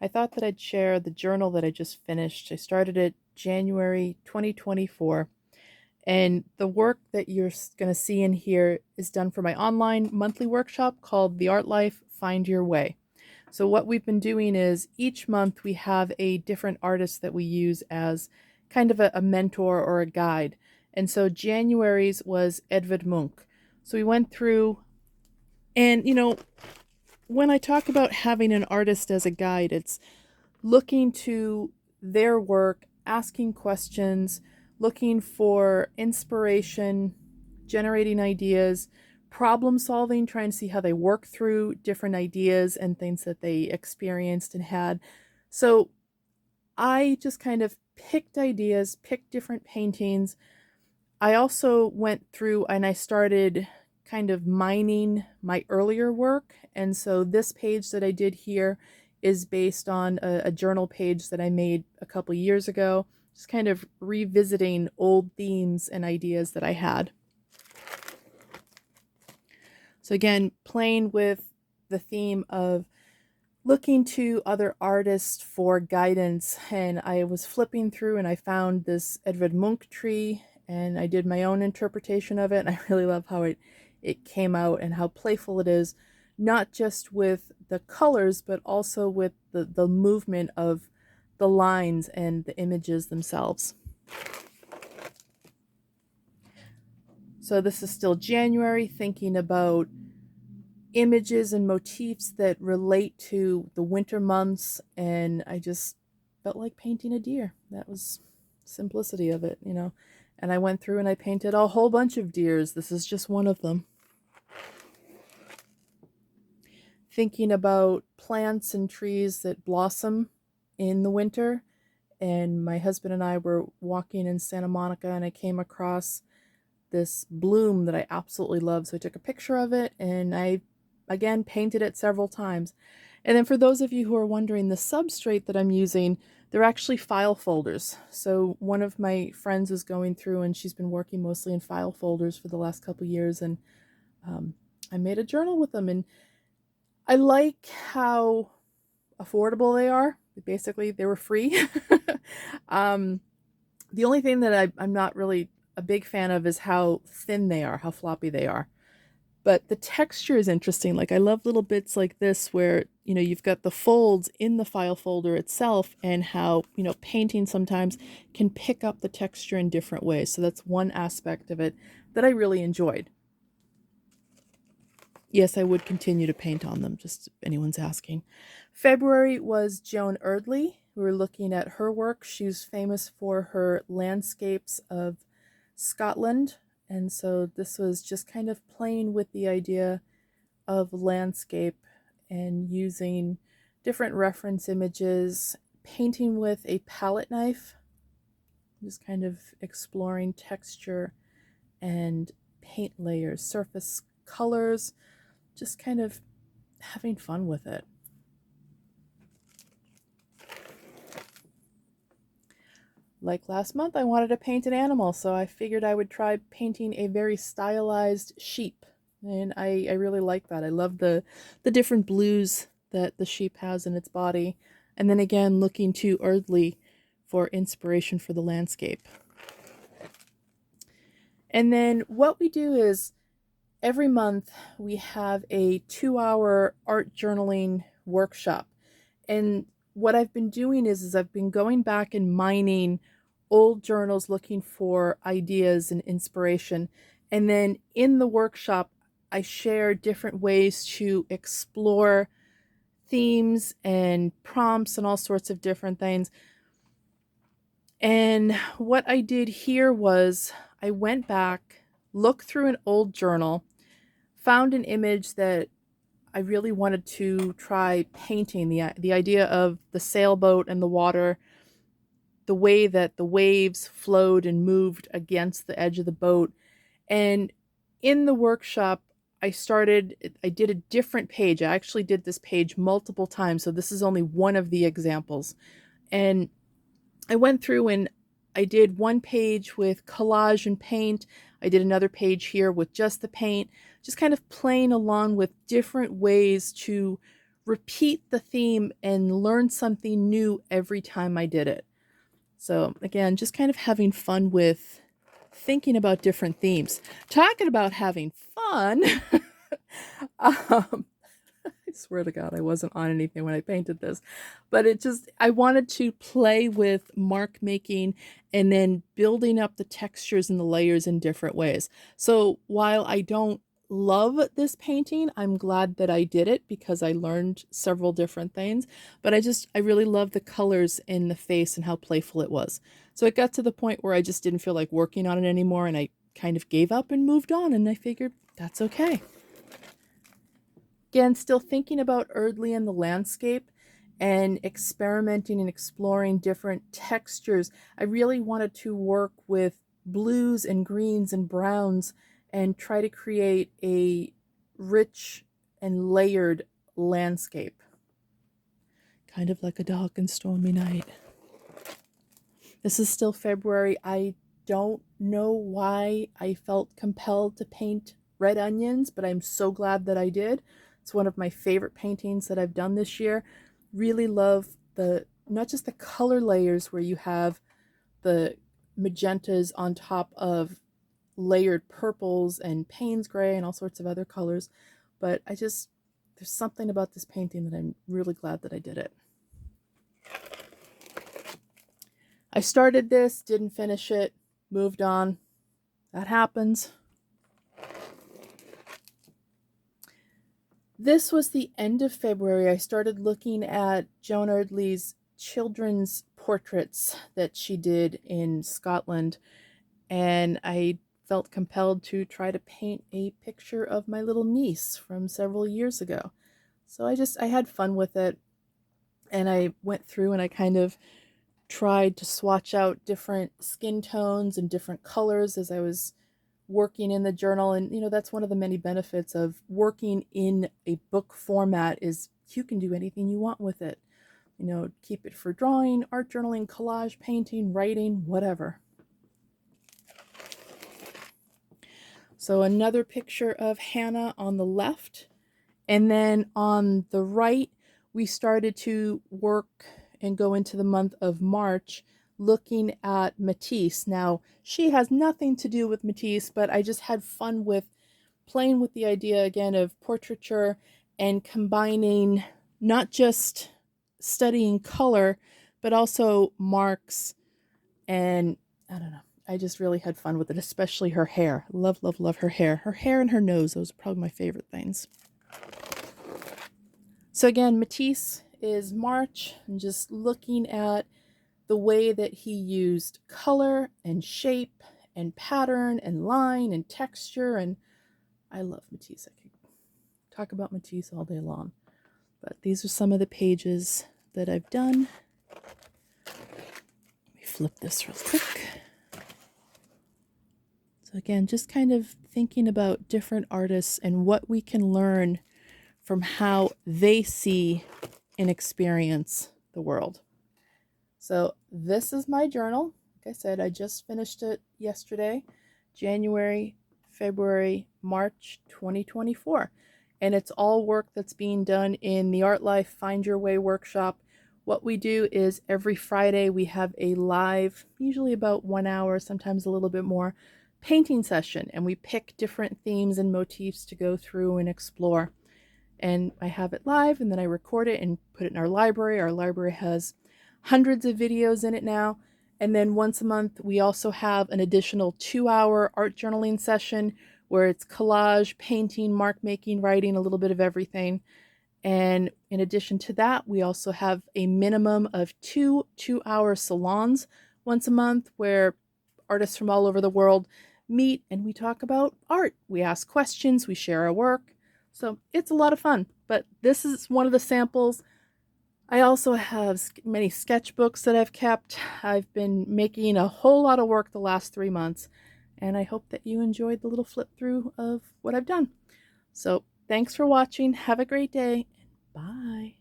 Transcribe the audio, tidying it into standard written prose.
I thought that I'd share the journal that I just finished. I started it January 2024, and the work that you're going to see in here is done for my online monthly workshop called The Art Life Find Your Way. So, what we've been doing is each month we have a different artist that we use as kind of a mentor or a guide. And so, January's was Edvard Munch. So, we went through, and when I talk about having an artist as a guide, it's looking to their work, asking questions, looking for inspiration, generating ideas, problem solving, trying to see how they work through different ideas and things that they experienced and had. So I just kind of picked ideas, picked different paintings. I also went through and I started kind of mining my earlier work. And so this page that I did here is based on a journal page that I made a couple years ago, just kind of revisiting old themes and ideas that I had. So again, playing with the theme of looking to other artists for guidance, and I was flipping through and I found this Edvard Munch tree and I did my own interpretation of it, and I really love how it came out and how playful it is, not just with the colors but also with the movement of the lines and the images themselves. So this is still January, thinking about images and motifs that relate to the winter months, and I just felt like painting a deer. That was simplicity of it, and I went through and I painted a whole bunch of deers. This is just one of them. Thinking about plants and trees that blossom in the winter, and my husband and I were walking in Santa Monica and I came across this bloom that I absolutely love, so I took a picture of it and I again painted it several times. And then for those of you who are wondering, the substrate that I'm using, they're actually file folders. So one of my friends is going through and she's been working mostly in file folders for the last couple years, and I made a journal with them, and I like how affordable they are. Basically, they were free. The only thing that I'm not really a big fan of is how thin they are, how floppy they are. But the texture is interesting. Like, I love little bits like this where, you've got the folds in the file folder itself, and how, painting sometimes can pick up the texture in different ways. So that's one aspect of it that I really enjoyed. Yes, I would continue to paint on them, just if anyone's asking. February was Joan Erdley. We were looking at her work. She's famous for her landscapes of Scotland. And so this was just kind of playing with the idea of landscape and using different reference images, painting with a palette knife, just kind of exploring texture and paint layers, surface colors, just kind of having fun with it. Like last month, I wanted to paint an animal, so I figured I would try painting a very stylized sheep. And I really like that. I love the different blues that the sheep has in its body. And then again, looking to Erdley for inspiration for the landscape. And then what we do is every month we have a 2-hour art journaling workshop. And what I've been doing is I've been going back and mining old journals looking for ideas and inspiration. And then in the workshop, I share different ways to explore themes and prompts and all sorts of different things. And what I did here was I went back, looked through an old journal, found an image that I really wanted to try painting, the idea of the sailboat and the water, the way that the waves flowed and moved against the edge of the boat. And in the workshop, I did a different page. I actually did this page multiple times, so this is only one of the examples. And I went through and I did one page with collage and paint. I did another page here with just the paint, just kind of playing along with different ways to repeat the theme and learn something new every time I did it. So again, just kind of having fun with thinking about different themes. Talking about having fun, um, I swear to God, I wasn't on anything when I painted this, but I wanted to play with mark making and then building up the textures and the layers in different ways. So while I don't love this painting, I'm glad that I did it because I learned several different things, but I really love the colors in the face and how playful it was. So it got to the point where I just didn't feel like working on it anymore, and I kind of gave up and moved on, and I figured that's okay. Again, still thinking about Erdley and the landscape and experimenting and exploring different textures. I really wanted to work with blues and greens and browns and try to create a rich and layered landscape. Kind of like a dark and stormy night. This is still February. I don't know why I felt compelled to paint red onions, but I'm so glad that I did. It's one of my favorite paintings that I've done this year. Really love not just the color layers where you have the magentas on top of layered purples and Payne's gray and all sorts of other colors, but there's something about this painting that I'm really glad that I did it. I started this, didn't finish it, moved on. That happens. This was the end of February. I started looking at Joan Erdley's children's portraits that she did in Scotland, and I felt compelled to try to paint a picture of my little niece from several years ago. So I had fun with it, and I went through and I kind of tried to swatch out different skin tones and different colors as I was working in the journal. And that's one of the many benefits of working in a book format is you can do anything you want with it. Keep it for drawing, art journaling, collage, painting, writing, whatever. So another picture of Hannah on the left, and then on the right we started to work and go into the month of March looking at Matisse. Now, she has nothing to do with Matisse, but I just had fun with playing with the idea again of portraiture and combining not just studying color, but also marks. And I don't know, I just really had fun with it, especially her hair. Love, love, love her hair. Her hair and her nose, those are probably my favorite things. So again, Matisse is March, and just looking at the way that he used color and shape and pattern and line and texture. And I love Matisse. I could talk about Matisse all day long. But these are some of the pages that I've done. Let me flip this real quick. So again, just kind of thinking about different artists and what we can learn from how they see and experience the world. So this is my journal. Like I said, I just finished it yesterday, January, February, March 2024. And it's all work that's being done in the Art Life Find Your Way workshop. What we do is every Friday we have a live, usually about 1 hour, sometimes a little bit more, painting session. And we pick different themes and motifs to go through and explore. And I have it live, and then I record it and put it in our library. Our library has hundreds of videos in it now. And then once a month, we also have an additional 2-hour art journaling session where it's collage, painting, mark making, writing, a little bit of everything. And in addition to that, we also have a minimum of 2-hour salons once a month where artists from all over the world meet and we talk about art. We ask questions, we share our work. So it's a lot of fun, but this is one of the samples. I also have many sketchbooks that I've kept. I've been making a whole lot of work the last 3 months, and I hope that you enjoyed the little flip through of what I've done. So thanks for watching. Have a great day. Bye.